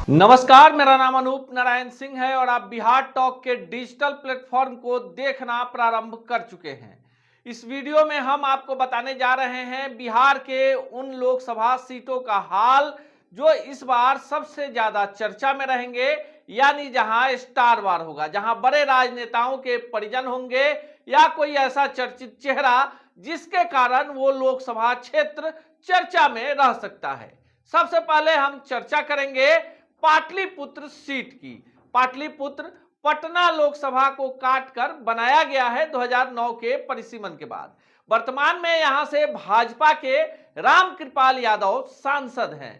नमस्कार, मेरा नाम अनूप नारायण सिंह है और आप बिहार टॉक के डिजिटल प्लेटफॉर्म को देखना प्रारंभ कर चुके हैं। इस वीडियो में हम आपको बताने जा रहे हैं बिहार के उन लोकसभा सीटों का हाल जो इस बार सबसे ज्यादा चर्चा में रहेंगे, यानी जहां स्टार वार होगा, जहां बड़े राजनेताओं के परिजन होंगे या कोई ऐसा चर्चित चेहरा जिसके कारण वो लोकसभा क्षेत्र चर्चा में रह सकता है। सबसे पहले हम चर्चा करेंगे पाटलिपुत्र सीट की। पाटलिपुत्र पटना लोकसभा को काटकर बनाया गया है 2009 के परिसीमन के बाद। वर्तमान में यहां से भाजपा के रामकृपाल यादव सांसद हैं।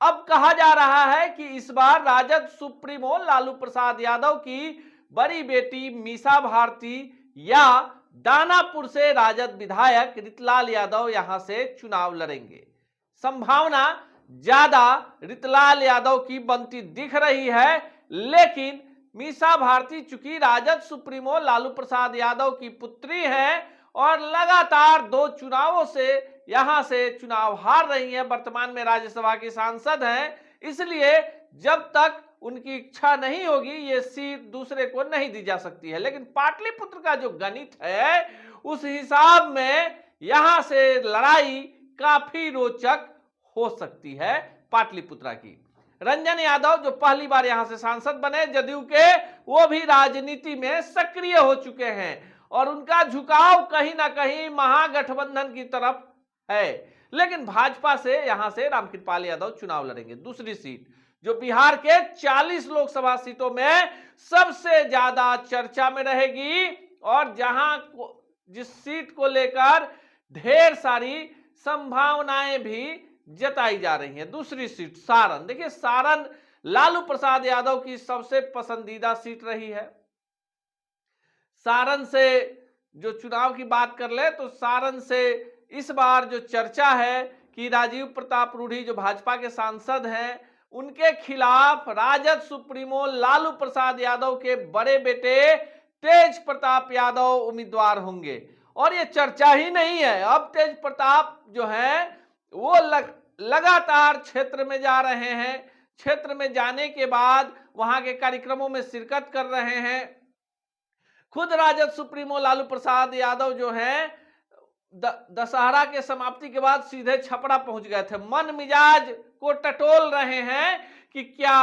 अब कहा जा रहा है कि इस बार राजद सुप्रीमो लालू प्रसाद यादव की बड़ी बेटी मीसा भारती या दानापुर से राजद विधायक रितलाल यादव यहां से चुनाव लड़ेंगे। संभावना ज्यादा रितलाल यादव की बनती दिख रही है, लेकिन मीसा भारती चूंकि राजद सुप्रीमो लालू प्रसाद यादव की पुत्री है और लगातार 2 चुनावों से यहां से चुनाव हार रही है, वर्तमान में राज्यसभा की सांसद हैं, इसलिए जब तक उनकी इच्छा नहीं होगी ये सीट दूसरे को नहीं दी जा सकती है। लेकिन पाटलिपुत्र का जो गणित है उस हिसाब में यहां से लड़ाई काफी रोचक हो सकती है। पाटलिपुत्रा की रंजन यादव जो पहली बार यहां से सांसद बने जदयू के, वो भी राजनीति में सक्रिय हो चुके हैं और उनका झुकाव कहीं ना कहीं महागठबंधन की तरफ है। लेकिन भाजपा से यहां से रामकृपाल यादव चुनाव लड़ेंगे। दूसरी सीट जो बिहार के 40 लोकसभा सीटों में सबसे ज्यादा चर्चा में रहेगी और जहां जिस सीट को लेकर ढेर सारी संभावनाएं भी जताई जा रही है, दूसरी सीट सारण। देखिए, सारण लालू प्रसाद यादव की सबसे पसंदीदा सीट रही है। सारण से जो चुनाव की बात कर ले तो सारण से इस बार जो चर्चा है कि राजीव प्रताप रूढ़ी जो भाजपा के सांसद हैं, उनके खिलाफ राजद सुप्रीमो लालू प्रसाद यादव के बड़े बेटे तेज प्रताप यादव उम्मीदवार होंगे। और ये चर्चा ही नहीं है, अब तेज प्रताप जो है वो लगातार क्षेत्र में जा रहे हैं। क्षेत्र में जाने के बाद वहां के कार्यक्रमों में शिरकत कर रहे हैं। खुद राजद सुप्रीमो लालू प्रसाद यादव जो हैं दशहरा के समाप्ति के बाद सीधे छपरा पहुंच गए थे। मन मिजाज को टटोल रहे हैं कि क्या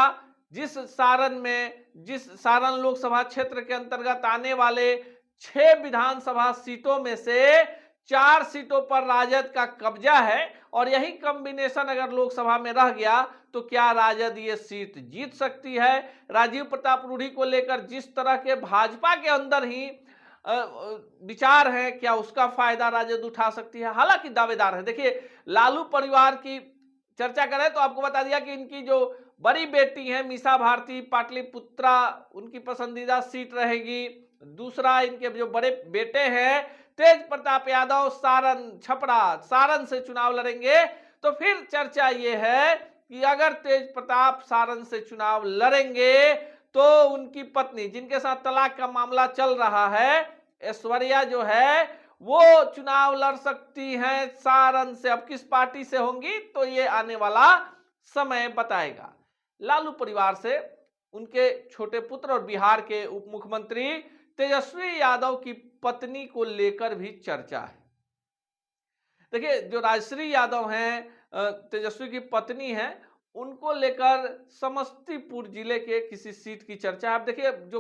जिस सारण लोकसभा क्षेत्र के अंतर्गत आने वाले 6 विधानसभा सीटों में से 4 सीटों पर राजद का कब्जा है और यही कॉम्बिनेशन अगर लोकसभा में रह गया तो क्या राजद ये सीट जीत सकती है। राजीव प्रताप रूढ़ी को लेकर जिस तरह के भाजपा के अंदर ही विचार है, क्या उसका फायदा राजद उठा सकती है। हालांकि दावेदार है। देखिए, लालू परिवार की चर्चा करें तो आपको बता दिया कि इनकी जो बड़ी बेटी है मीसा भारती, पाटलिपुत्रा उनकी पसंदीदा सीट रहेगी। दूसरा, इनके जो बड़े बेटे हैं तेज प्रताप यादव सारण से चुनाव लड़ेंगे। तो फिर चर्चा ये है कि अगर तेज प्रताप सारण से चुनाव लड़ेंगे तो उनकी पत्नी, जिनके साथ तलाक का मामला चल रहा है, ऐश्वर्या जो है वो चुनाव लड़ सकती हैं सारण से। अब किस पार्टी से होंगी तो ये आने वाला समय बताएगा। लालू परिवार से उनके छोटे पुत्र और बिहार के उप मुख्यमंत्री तेजस्वी यादव की पत्नी को लेकर भी चर्चा है। देखिए, जो राजश्री यादव हैं, तेजस्वी की पत्नी हैं, उनको लेकर समस्तीपुर जिले के किसी सीट की चर्चा है। अब देखिए, जो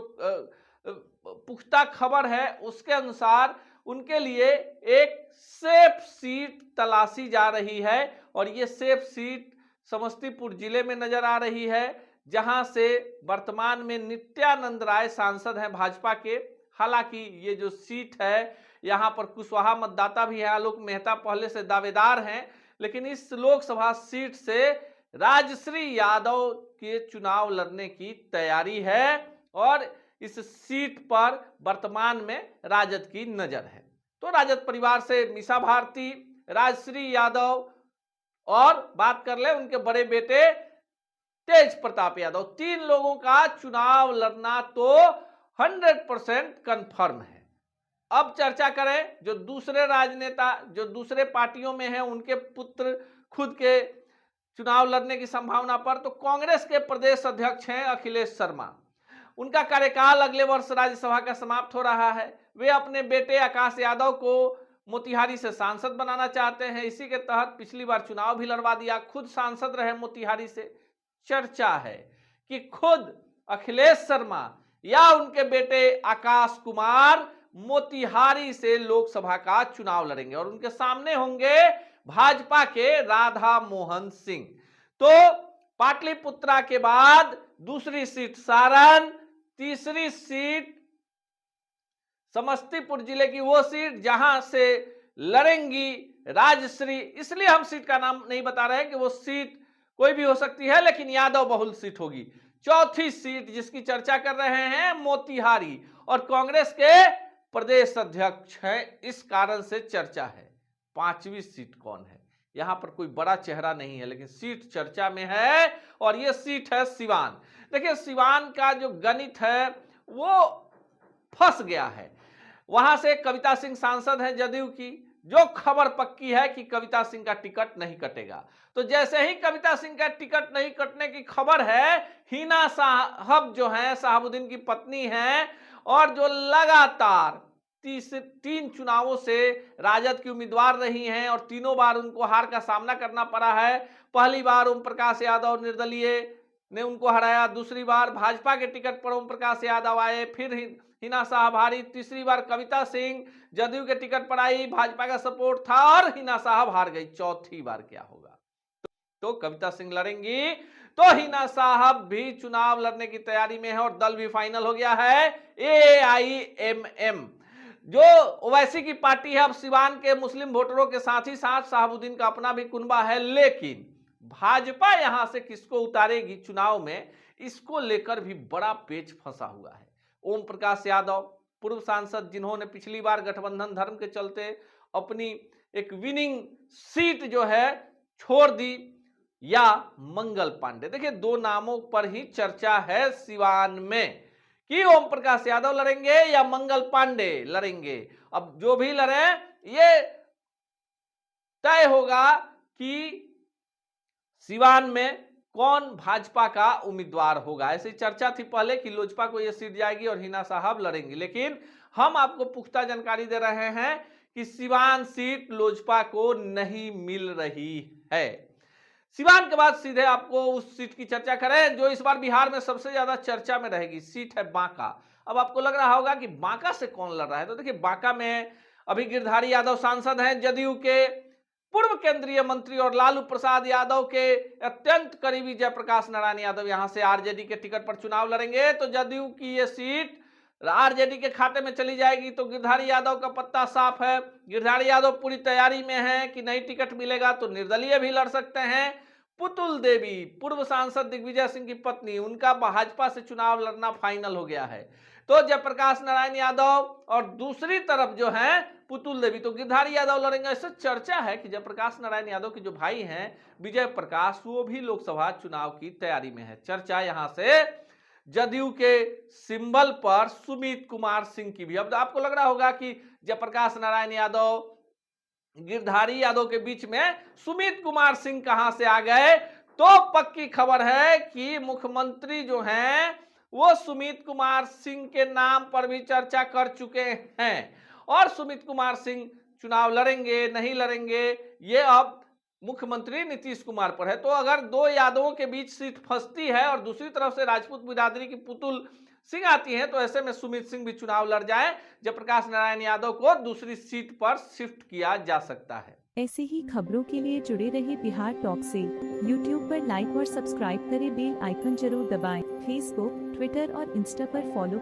पुख्ता खबर है उसके अनुसार उनके लिए एक सेफ सीट तलाशी जा रही है और ये सेफ सीट समस्तीपुर जिले में नजर आ रही है, जहां से वर्तमान में नित्यानंद राय सांसद हैं भाजपा के। हालांकि ये जो सीट है यहां पर कुशवाहा मतदाता भी है, आलोक मेहता पहले से दावेदार हैं, लेकिन इस लोकसभा सीट से राजश्री यादव के चुनाव लड़ने की तैयारी है और इस सीट पर वर्तमान में राजद की नजर है। तो राजद परिवार से मीसा भारती, राजश्री यादव और बात कर ले उनके बड़े बेटे तेज प्रताप यादव, 3 लोगों का चुनाव लड़ना तो 100% कंफर्म है। अब चर्चा करें जो दूसरे राजनेता जो दूसरे पार्टियों में हैं, उनके पुत्र खुद के चुनाव लड़ने की संभावना पर, तो कांग्रेस के प्रदेश अध्यक्ष हैं अखिलेश शर्मा। उनका कार्यकाल अगले वर्ष राज्यसभा का समाप्त हो रहा है। वे अपने बेटे आकाश यादव को मोतिहारी से सांसद बनाना चाहते हैं। इसी के तहत पिछली बार चुनाव भी लड़वा दिया, खुद सांसद रहे मोतिहारी से। चर्चा है कि खुद अखिलेश शर्मा या उनके बेटे आकाश कुमार मोतिहारी से लोकसभा का चुनाव लड़ेंगे और उनके सामने होंगे भाजपा के राधा मोहन सिंह। तो पाटलिपुत्रा के बाद दूसरी सीट सारण, तीसरी सीट समस्तीपुर जिले की वो सीट जहां से लड़ेंगी राजश्री। इसलिए हम सीट का नाम नहीं बता रहे कि वो सीट कोई भी हो सकती है, लेकिन यादव बहुल सीट होगी। चौथी सीट जिसकी चर्चा कर रहे हैं मोतिहारी, और कांग्रेस के प्रदेश अध्यक्ष हैं, इस कारण से चर्चा है। पांचवी सीट कौन है? यहां पर कोई बड़ा चेहरा नहीं है, लेकिन सीट चर्चा में है और यह सीट है सिवान। देखिए, सिवान का जो गणित है वो फंस गया है। वहां से कविता सिंह सांसद हैं जदयू की, जो खबर पक्की है कि कविता सिंह का टिकट नहीं कटेगा। तो जैसे ही कविता सिंह का टिकट नहीं कटने की खबर है, हिना साहब जो हैं, साहबुद्दीन की पत्नी हैं, और जो लगातार 3 चुनावों से राजद की उम्मीदवार रही हैं और तीनों बार उनको हार का सामना करना पड़ा है। पहली बार ओम प्रकाश यादव निर्दलीय ने उनको हराया, दूसरी बार भाजपा के टिकट पर ओम प्रकाश यादव आए, फिर हिना साहब हारी, तीसरी बार कविता सिंह जदयू के टिकट पर आई, भाजपा का सपोर्ट था और हिना साहब हार गई। चौथी बार क्या होगा? तो कविता सिंह लड़ेंगी, तो हिना साहब भी चुनाव लड़ने की तैयारी में है और दल भी फाइनल हो गया है, AIMM, जो ओवैसी की पार्टी है। अब सिवान के मुस्लिम वोटरों के साथ ही साथ साहबुद्दीन का अपना भी कुनबा है, लेकिन भाजपा यहां से किसको उतारेगी चुनाव में, इसको लेकर भी बड़ा पेच फंसा हुआ है। ओम प्रकाश यादव, पूर्व सांसद, जिन्होंने पिछली बार गठबंधन धर्म के चलते अपनी एक विनिंग सीट जो है छोड़ दी, या मंगल पांडे। देखिए, 2 नामों पर ही चर्चा है सिवान में कि ओम प्रकाश यादव लड़ेंगे या मंगल पांडे लड़ेंगे। अब जो भी लड़े, ये तय होगा कि सिवान में कौन भाजपा का उम्मीदवार होगा। ऐसी चर्चा थी पहले कि लोजपा को यह सीट जाएगी और हिना साहब लड़ेंगी, लेकिन हम आपको पुख्ता जानकारी दे रहे हैं कि सिवान सीट लोजपा को नहीं मिल रही है। सिवान के बाद सीधे आपको उस सीट की चर्चा करें जो इस बार बिहार में सबसे ज्यादा चर्चा में रहेगी, सीट है बांका। अब आपको लग रहा होगा कि बांका से कौन लड़ रहा है, तो देखिए, बांका में अभी गिरधारी यादव सांसद हैं, जदयू के पूर्व केंद्रीय मंत्री और लालू प्रसाद यादव के अत्यंत करीबी जयप्रकाश नारायण यादव यहां से आरजेडी के टिकट पर चुनाव लड़ेंगे। तो जदयू की यह सीट आरजेडी के खाते में चली जाएगी, तो गिरधारी यादव का पत्ता साफ है। गिरधारी यादव पूरी तैयारी में है कि नहीं टिकट मिलेगा तो निर्दलीय भी लड़ सकते हैं। पुतुल देवी, पूर्व सांसद दिग्विजय सिंह की पत्नी, उनका भाजपा से चुनाव लड़ना फाइनल हो गया है। तो जयप्रकाश नारायण यादव और दूसरी तरफ जो है पुतुल देवी, तो गिरधारी यादव लड़ेंगे। ऐसा चर्चा है कि जयप्रकाश नारायण यादव के जो भाई हैं विजय प्रकाश, वो भी लोकसभा चुनाव की तैयारी में है। चर्चा यहां से जदयू के सिंबल पर सुमित कुमार सिंह की भी। अब आपको लग रहा होगा कि जयप्रकाश नारायण यादव, गिरधारी यादव के बीच में सुमित कुमार सिंह कहां से आ गए, तो पक्की खबर है कि मुख्यमंत्री जो हैं वो सुमित कुमार सिंह के नाम पर भी चर्चा कर चुके हैं, और सुमित कुमार सिंह चुनाव लड़ेंगे नहीं लड़ेंगे ये अब मुख्यमंत्री नीतीश कुमार पर है। तो अगर 2 यादवों के बीच सीट फंसती है और दूसरी तरफ से राजपूत बिरादरी की पुतुल सिंह आती है, तो ऐसे में सुमित सिंह भी चुनाव लड़ जाए, जयप्रकाश नारायण यादव को दूसरी सीट पर शिफ्ट किया जा सकता है। ऐसे ही खबरों के लिए जुड़े रहिए बिहार टॉक से। यूट्यूब पर लाइक और सब्सक्राइब करें, बेल आइकन जरूर दबाएं। फेसबुक, ट्विटर और इंस्टा पर फॉलो